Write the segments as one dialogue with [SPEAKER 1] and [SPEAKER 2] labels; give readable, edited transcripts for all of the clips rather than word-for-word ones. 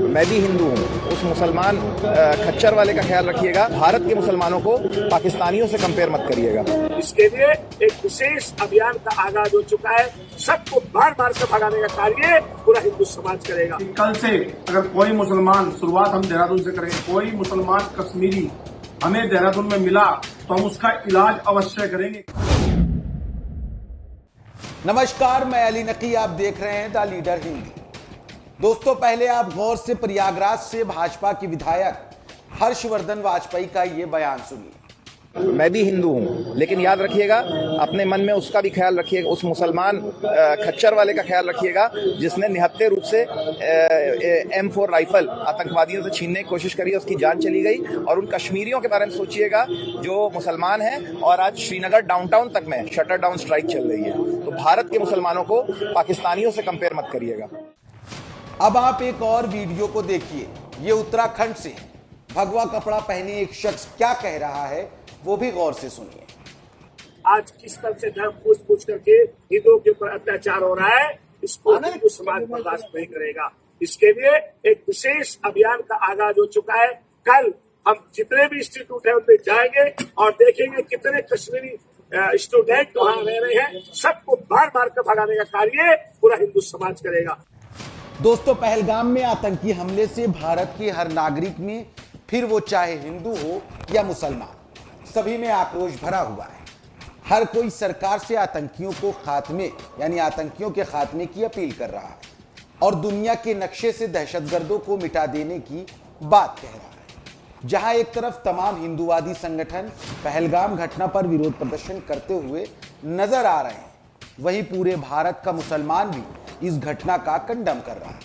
[SPEAKER 1] मैं भी हिंदू हूँ, उस मुसलमान खच्चर वाले का ख्याल रखिएगा। भारत के मुसलमानों को पाकिस्तानियों से कंपेयर मत करिएगा।
[SPEAKER 2] इसके लिए एक विशेष अभियान का आगाज हो चुका है। सबको मार मार कर भगाने का कार्य पूरा हिंदू समाज करेगा।
[SPEAKER 3] कल से अगर कोई मुसलमान, शुरुआत हम देहरादून से करेंगे, कोई मुसलमान कश्मीरी हमें देहरादून में मिला तो हम उसका इलाज अवश्य करेंगे।
[SPEAKER 4] नमस्कार, मैं अली नकी, आप देख रहे हैं द लीडर हिंदी। दोस्तों, पहले आप गौर से प्रयागराज से भाजपा के विधायक हर्षवर्धन वाजपेयी का ये बयान सुनिए।
[SPEAKER 1] मैं भी हिंदू हूँ, लेकिन याद रखिएगा, अपने मन में उसका भी ख्याल रखिएगा, उस मुसलमान खच्चर वाले का ख्याल रखिएगा जिसने निहत्थे रूप से M4 राइफल आतंकवादियों से छीनने की कोशिश करी, उसकी जान चली गई। और उन कश्मीरियों के बारे में सोचिएगा जो मुसलमान हैं और आज श्रीनगर डाउनटाउन तक में शटर डाउन स्ट्राइक चल रही है। तो भारत के मुसलमानों को पाकिस्तानियों से कंपेयर मत करिएगा।
[SPEAKER 4] अब आप एक और वीडियो को देखिए, ये उत्तराखंड से है। भगवा कपड़ा पहने एक शख्स क्या कह रहा है वो भी गौर से सुनिए।
[SPEAKER 2] आज किस तरह से धर्म पूछ करके हिंदुओं के ऊपर अत्याचार हो रहा है, इसको हिंदू समाज बर्दाश्त नहीं करेगा। इसके लिए एक विशेष अभियान का आगाज हो चुका है। कल हम जितने भी इंस्टीट्यूट है उनमें जाएंगे और देखेंगे कितने कश्मीरी स्टूडेंट वहां रह रहे हैं। सबको मार मार कर भगाने का कार्य पूरा हिंदू समाज करेगा।
[SPEAKER 4] दोस्तों, पहलगाम में आतंकी हमले से भारत के हर नागरिक में, फिर वो चाहे हिंदू हो या मुसलमान, सभी में आक्रोश भरा हुआ है। हर कोई सरकार से आतंकियों को खात्मे यानी आतंकियों के खात्मे की अपील कर रहा है और दुनिया के नक्शे से दहशतगर्दों को मिटा देने की बात कह रहा है। जहां एक तरफ तमाम हिंदूवादी संगठन पहलगाम घटना पर विरोध प्रदर्शन करते हुए नजर आ रहे हैं, वहीं पूरे भारत का मुसलमान भी इस घटना का कंडम कर रहा है।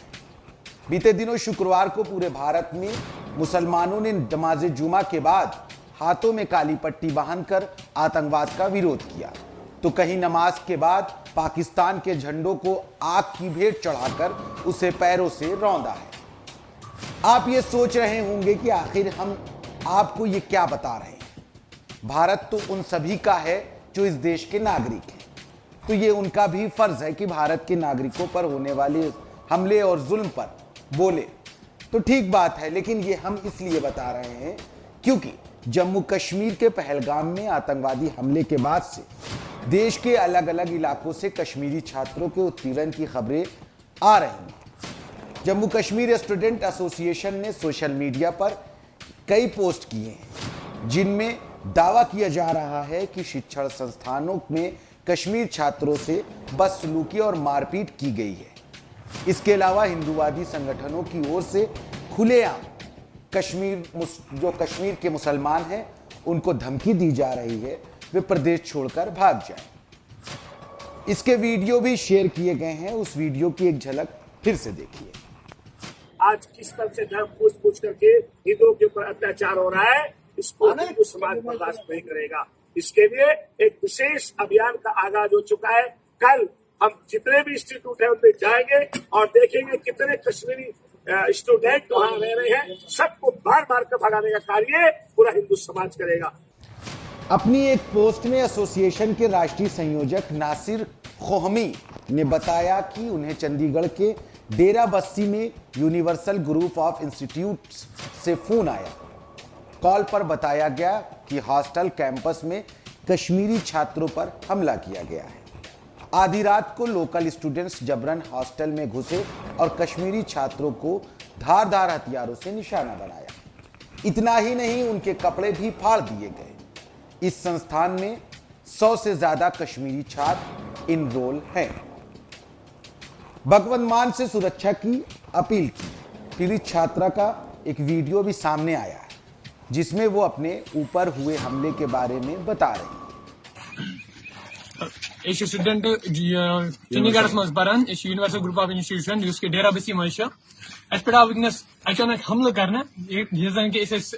[SPEAKER 4] बीते दिनों शुक्रवार को पूरे भारत में मुसलमानों ने नमाज जुमा के बाद हाथों में काली पट्टी बांधकर आतंकवाद का विरोध किया, तो कहीं नमाज के बाद पाकिस्तान के झंडों को आग की भेंट चढ़ाकर उसे पैरों से रौंदा है। आप ये सोच रहे होंगे कि आखिर हम आपको ये क्या बता रहे हैं। भारत तो उन सभी का है जो इस देश के नागरिक हैं, तो ये उनका भी फर्ज है कि भारत के नागरिकों पर होने वाले हमले और जुल्म पर बोले। तो ठीक बात है, लेकिन ये हम इसलिए बता रहे हैं क्योंकि जम्मू कश्मीर के पहलगाम में आतंकवादी हमले के बाद से देश के अलग अलग इलाकों से कश्मीरी छात्रों के उत्पीड़न की खबरें आ रही हैं। जम्मू कश्मीर स्टूडेंट एसोसिएशन ने सोशल मीडिया पर कई पोस्ट किए हैं जिनमें दावा किया जा रहा है कि शिक्षण संस्थानों में कश्मीर छात्रों से बदसलूकी और मारपीट की गई है। इसके अलावा हिंदूवादी संगठनों की ओर से खुलेआम जो कश्मीर के मुसलमान हैं उनको धमकी दी जा रही है वे प्रदेश छोड़कर भाग जाएं। इसके वीडियो भी शेयर किए गए हैं, उस वीडियो की एक झलक फिर से देखिए।
[SPEAKER 2] आज किस तरह से धर्म पूछ करके हिंदुओं के ऊपर अत्याचार हो रहा है, इसको हिंदू समाज बर्दाश्त नहीं करेगा। इसके लिए एक विशेष अभियान का आगाज हो चुका है। कल हम जितने भी इंस्टीट्यूट है उनमें जाएंगे और देखेंगे कितने कश्मीरी स्टूडेंट वहां रह रहे हैं। सबको मार मार कर भगाने का कार्य पूरा हिंदू समाज करेगा।
[SPEAKER 4] अपनी एक पोस्ट में एसोसिएशन के राष्ट्रीय संयोजक नासिर खोहमी ने बताया कि उन्हें चंडीगढ़ के डेरा बस्सी में यूनिवर्सल ग्रुप ऑफ इंस्टीट्यूट्स से फोन आया। कॉल पर बताया गया कि हॉस्टल कैंपस में कश्मीरी छात्रों पर हमला किया गया है। आधी रात को लोकल स्टूडेंट्स जबरन हॉस्टल में घुसे और कश्मीरी छात्रों को धारदार हथियारों से निशाना बनाया। इतना ही नहीं, उनके कपड़े भी फाड़ दिए गए। इस संस्थान में 100 से ज्यादा कश्मीरी छात्र इनरोल हैं। भगवंत मान से सुरक्षा की अपील की पीड़ित छात्रा का एक वीडियो भी सामने आया है जिसमें वो अपने ऊपर हुए हमले के बारे में बता रही है।
[SPEAKER 5] स्टूडेंट चंडीगढ़ मज परान यूनिवर्सल ग्रुप ऑफ इंस्टीट्यूशन जिसके डेरा बसी मज पे वनस अचानक हमल कर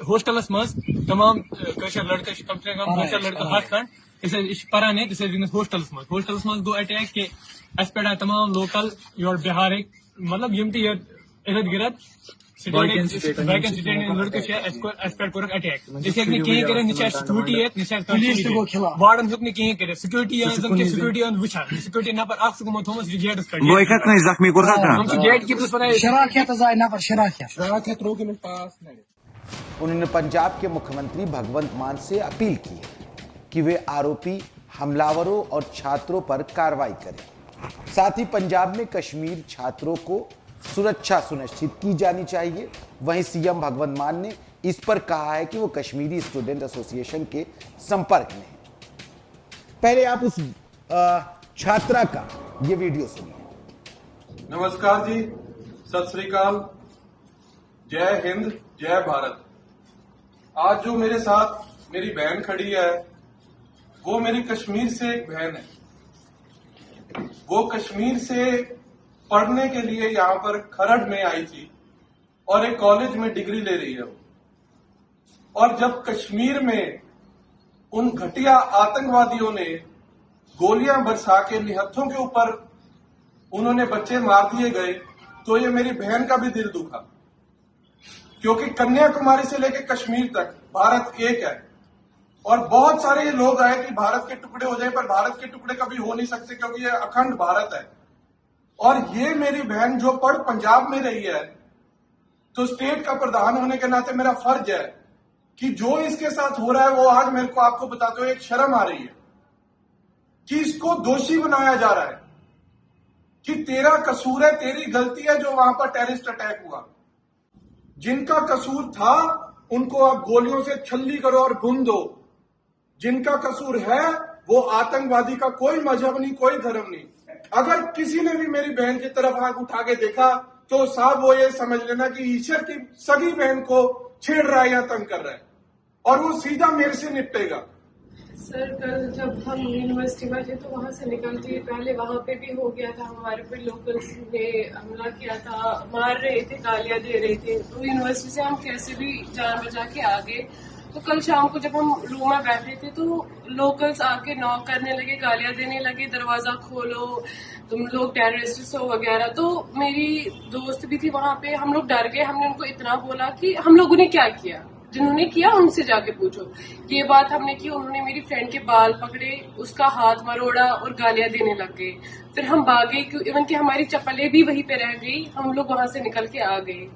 [SPEAKER 5] होस्टलस मज तमाम लड़के कम से कम लड़के 7 खंड परान होस्टलस मज गो अटैक के पे तमाम लोकल योर बिहार मतलब यम इधर गिरत लड़के अटैक कहीं कर सिक्योरिटी वार्डन हेक कहीं कर सिक्योरिटी सिक्योरिटी वुचान सिक्योरिटी नफर गुमत थोमस गेटस पे
[SPEAKER 6] जख्मी
[SPEAKER 5] गेट कीपर्स
[SPEAKER 4] उन्होंने पंजाब के मुख्यमंत्री भगवंत मान से अपील की है कि वे आरोपी हमलावरों और छात्रों पर कार्रवाई करें। साथ ही पंजाब में कश्मीर छात्रों को सुरक्षा सुनिश्चित की जानी चाहिए। वहीं सीएम भगवंत मान ने इस पर कहा है कि वो कश्मीरी स्टूडेंट एसोसिएशन के संपर्क में है। पहले आप उस छात्रा का ये वीडियो सुनिए।
[SPEAKER 3] नमस्कार जी, सत श्री अकाल, जय हिंद, जय भारत। आज जो मेरे साथ मेरी बहन खड़ी है वो मेरी कश्मीर से एक बहन है। वो कश्मीर से पढ़ने के लिए यहाँ पर खरड़ में आई थी और एक कॉलेज में डिग्री ले रही है। और जब कश्मीर में उन घटिया आतंकवादियों ने गोलियां बरसा के निहत्थों के ऊपर उन्होंने बच्चे मार दिए गए तो ये मेरी बहन का भी दिल दुखा, क्योंकि कन्याकुमारी से लेकर कश्मीर तक भारत एक है। और बहुत सारे ये लोग आए कि भारत के टुकड़े हो जाए, पर भारत के टुकड़े कभी हो नहीं सकते क्योंकि ये अखंड भारत है। और ये मेरी बहन जो पढ़ पंजाब में रही है, तो स्टेट का प्रधान होने के नाते मेरा फर्ज है कि जो इसके साथ हो रहा है वो आज मेरे को आपको बताते हुए एक शर्म आ रही है कि इसको दोषी बनाया जा रहा है कि तेरा कसूर है, तेरी गलती है जो वहां पर टेररिस्ट अटैक हुआ। जिनका कसूर था उनको आप गोलियों से छल्ली करो और भून दो। जिनका कसूर है वो आतंकवादी का कोई मजहब नहीं, कोई धर्म नहीं। अगर किसी ने भी मेरी बहन की तरफ आंख उठा के देखा तो साहब वो ये समझ लेना कि ईश्वर की सगी बहन को छेड़ रहा है या तंग कर रहा है, और वो सीधा मेरे से निपटेगा।
[SPEAKER 7] सर, कल जब हम यूनिवर्सिटी में थे तो वहां से निकलते पहले वहां पे भी हो गया था, हमारे पे लोकल्स ने हमला किया था, मार रहे थे, गालियां दे रहे थे। तो यूनिवर्सिटी से हम कैसे भी जान बचा के आ गए। तो कल शाम को जब हम रूम में बैठे थे तो लोकल्स आके नॉक करने लगे, गालियां देने लगे, दरवाजा खोलो, तुम लोग टेररिस्ट हो वगैरह। तो मेरी दोस्त भी थी वहां पे, हम लोग डर गए। हमने उनको इतना बोला कि हम लोगों ने क्या किया, जिन्होंने किया उनसे जाके पूछो। ये बात हमने की, उन्होंने मेरी फ्रेंड के बाल पकड़े, उसका हाथ मरोड़ा और गालियां देने लग गए। फिर हम भागे, इवन कि हमारी चप्पलें भी वहीं पे रह गई, हम लोग वहां से निकल के आ गए।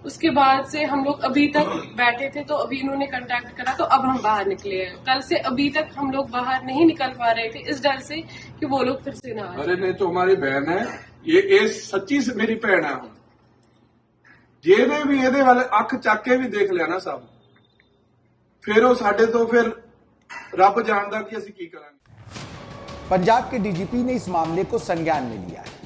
[SPEAKER 7] उसके बाद से हम लोग अभी तक बैठे थे, तो अभी इन्होंने कांटेक्ट करा तो अब हम बाहर निकले हैं। कल से अभी तक हम लोग बाहर नहीं निकल पा रहे थे इस डर से कि वो लोग फिर से ना आए।
[SPEAKER 3] अरे नहीं, तो हमारी बहन है ये सच्ची से मेरी भैन है। जेने भी ये वाले अख चक के भी देख लिया ना साहब, फिर वो साडे तो फिर रब जानदा कि असीं की करांगे।
[SPEAKER 4] पंजाब के डीजीपी ने इस मामले को संज्ञान में लिया है।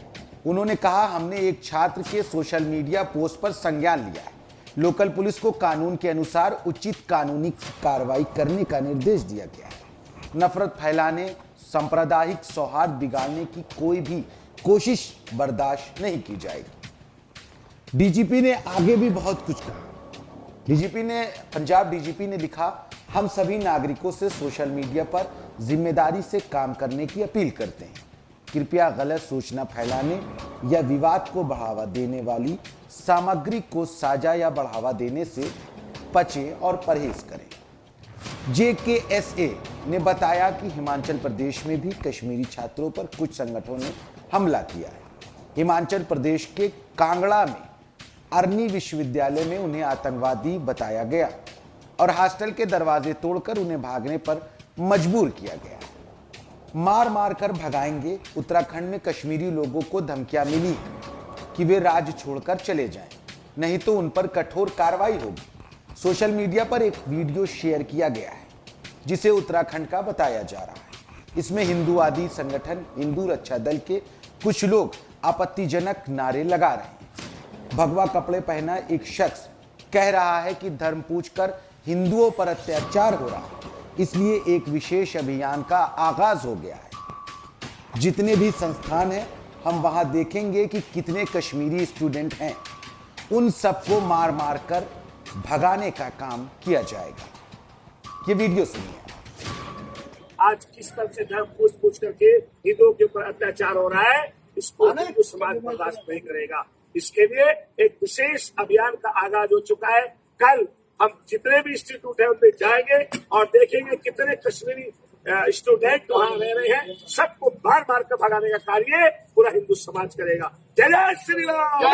[SPEAKER 4] उन्होंने कहा, हमने एक छात्र के सोशल मीडिया पोस्ट पर संज्ञान लिया है। लोकल पुलिस को कानून के अनुसार उचित कानूनी कार्रवाई करने का निर्देश दिया गया है। नफरत फैलाने, सांप्रदायिक सौहार्द बिगाड़ने की कोई भी कोशिश बर्दाश्त नहीं की जाएगी। डीजीपी ने आगे भी बहुत कुछ कहा। पंजाब डीजीपी ने लिखा, हम सभी नागरिकों से सोशल मीडिया पर जिम्मेदारी से काम करने की अपील करते हैं। कृपया गलत सूचना फैलाने या विवाद को बढ़ावा देने वाली सामग्री को साझा या बढ़ावा देने से बचें और परहेज करें। JKSA ने बताया कि हिमाचल प्रदेश में भी कश्मीरी छात्रों पर कुछ संगठनों ने हमला किया है। हिमाचल प्रदेश के कांगड़ा में अरनी विश्वविद्यालय में उन्हें आतंकवादी बताया गया और हॉस्टल के दरवाजे तोड़कर उन्हें भागने पर मजबूर किया गया। मार मार कर भगाएंगे। उत्तराखंड में कश्मीरी लोगों को धमकियां मिली कि वे राज्य छोड़कर चले जाएं, नहीं तो उन पर कठोर कार्रवाई होगी। सोशल मीडिया पर एक वीडियो शेयर किया गया है जिसे उत्तराखंड का बताया जा रहा है। इसमें हिंदूवादी संगठन हिंदू रक्षा दल के कुछ लोग आपत्तिजनक नारे लगा रहे हैं। भगवा कपड़े पहना एक शख्स कह रहा है कि धर्म पूछकर हिंदुओं पर अत्याचार हो रहा है, इसलिए एक विशेष अभियान का आगाज हो गया है। जितने भी संस्थान हैं, हम वहां देखेंगे कि कितने कश्मीरी स्टूडेंट हैं। उन सबको मार मार कर भगाने का काम किया जाएगा। ये वीडियो सुनिए।
[SPEAKER 2] आज किस तरह से धर्म पूछ करके हिंदुओं के ऊपर अत्याचार हो रहा है, इसको हिंदू समाज बर्दाश्त नहीं करेगा। इसके लिए एक विशेष अभियान का आगाज हो चुका है। कल हम जितने भी इंस्टीट्यूट है उनमें जाएंगे और देखेंगे कितने कश्मीरी स्टूडेंट वहां रह रहे हैं। सबको बार बार कर भगाने का कार्य पूरा हिंदू समाज करेगा। जय जय श्री राम।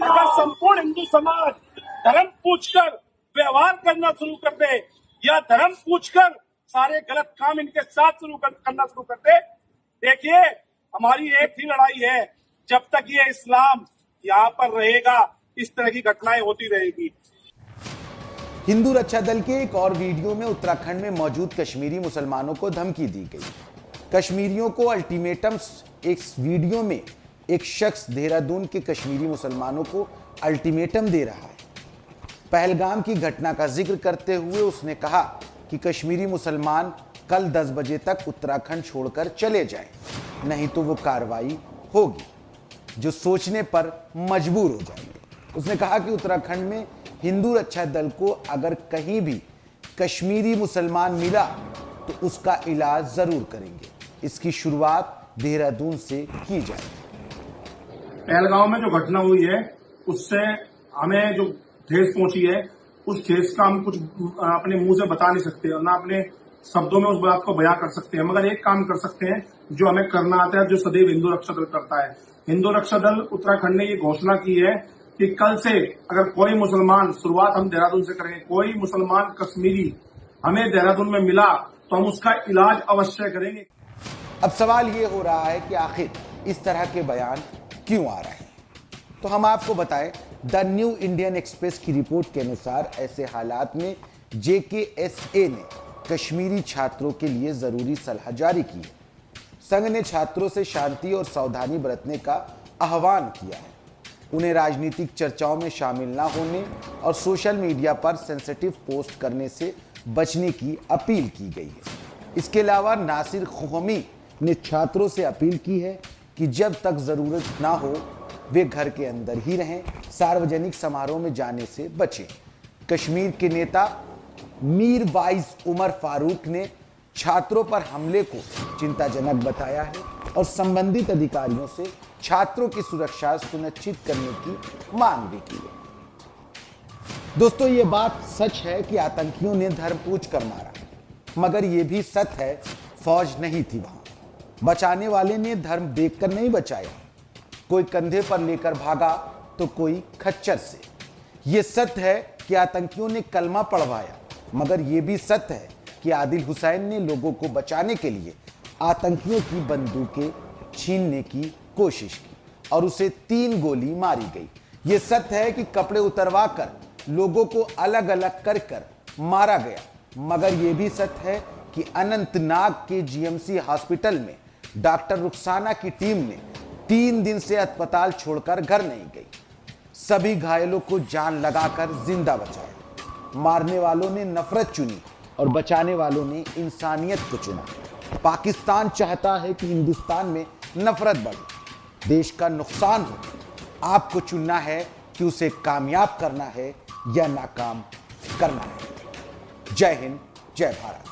[SPEAKER 6] अगर संपूर्ण हिंदू समाज धर्म पूछकर व्यवहार करना शुरू कर दे या धर्म पूछकर सारे गलत काम इनके साथ करना शुरू कर दे, देखिए हमारी एक ही लड़ाई है, जब तक ये इस्लाम यहाँ पर रहेगा इस तरह की घटनाएं होती रहेगी।
[SPEAKER 4] हिंदू रक्षा दल के एक और वीडियो में उत्तराखंड में मौजूद कश्मीरी मुसलमानों को धमकी दी गई। कश्मीरियों को अल्टीमेटम। एक वीडियो में एक शख्स देहरादून के कश्मीरी मुसलमानों को अल्टीमेटम दे रहा है। पहलगाम की घटना का जिक्र करते हुए उसने कहा कि कश्मीरी मुसलमान कल 10 बजे तक उत्तराखंड छोड़कर चले जाएं, नहीं तो वो कार्रवाई होगी जो सोचने पर मजबूर हो जाएंगे। उसने कहा कि उत्तराखंड में हिंदू रक्षा दल को अगर कहीं भी कश्मीरी मुसलमान मिला तो उसका इलाज जरूर करेंगे। इसकी शुरुआत देहरादून से की जाए।
[SPEAKER 6] पहलगांव में जो घटना हुई है उससे हमें जो ठेस पहुंची है, उस ठेस का हम कुछ अपने मुंह से बता नहीं सकते और ना अपने शब्दों में उस बात को बयां कर सकते हैं, मगर एक काम कर सकते हैं जो हमें करना आता है, जो सदैव हिंदू रक्षा दल करता है। हिंदू रक्षा दल उत्तराखंड ने ये घोषणा की है कि कल से अगर कोई मुसलमान, शुरुआत हम देहरादून से करेंगे, कोई मुसलमान कश्मीरी हमें देहरादून में मिला तो हम उसका इलाज अवश्य करेंगे।
[SPEAKER 4] अब सवाल ये हो रहा है कि आखिर इस तरह के बयान क्यों आ रहे हैं, तो हम आपको बताएं। द न्यू इंडियन एक्सप्रेस की रिपोर्ट के अनुसार ऐसे हालात में JKSA ने कश्मीरी छात्रों के लिए जरूरी सलाह जारी की है। संघ ने छात्रों से शांति और सावधानी बरतने का आह्वान किया है। उन्हें राजनीतिक चर्चाओं में शामिल न होने और सोशल मीडिया पर सेंसिटिव पोस्ट करने से बचने की अपील की गई है। इसके अलावा नासिर ख़ुमी ने छात्रों से अपील की है कि जब तक ज़रूरत ना हो वे घर के अंदर ही रहें, सार्वजनिक समारोह में जाने से बचें। कश्मीर के नेता मीर वाइज उमर फारूक ने छात्रों पर हमले को चिंताजनक बताया है और संबंधित अधिकारियों से छात्रों की सुरक्षा सुनिश्चित करने की मांग भी की है। दोस्तों, ये बात सच है कि आतंकियों ने धर्म पूछ कर मारा, मगर यह भी सच है फौज नहीं थी वहां। बचाने वाले ने धर्म देखकर नहीं बचाया, कोई कंधे पर लेकर भागा तो कोई खच्चर से। यह सत्य है कि आतंकियों ने कलमा पढ़वाया, मगर यह भी सत्य है कि आदिल हुसैन ने लोगों को बचाने के लिए आतंकियों की बंदूकें छीनने की कोशिश की और उसे 3 गोली मारी गई। यह सत्य है कि कपड़े उतरवा कर लोगों को अलग अलग कर मारा गया, मगर यह भी सत्य है कि अनंतनाग के GMC हॉस्पिटल में डॉक्टर रुखसाना की टीम ने 3 दिन से अस्पताल छोड़कर घर नहीं गई। सभी घायलों को जान लगाकर जिंदा बचाया। मारने वालों ने नफरत चुनी और बचाने वालों ने इंसानियत को चुना। पाकिस्तान चाहता है कि हिंदुस्तान में नफरत बढ़े, देश का नुकसान हो। आपको चुनना है कि उसे कामयाब करना है या नाकाम करना है। जय हिंद, जय भारत।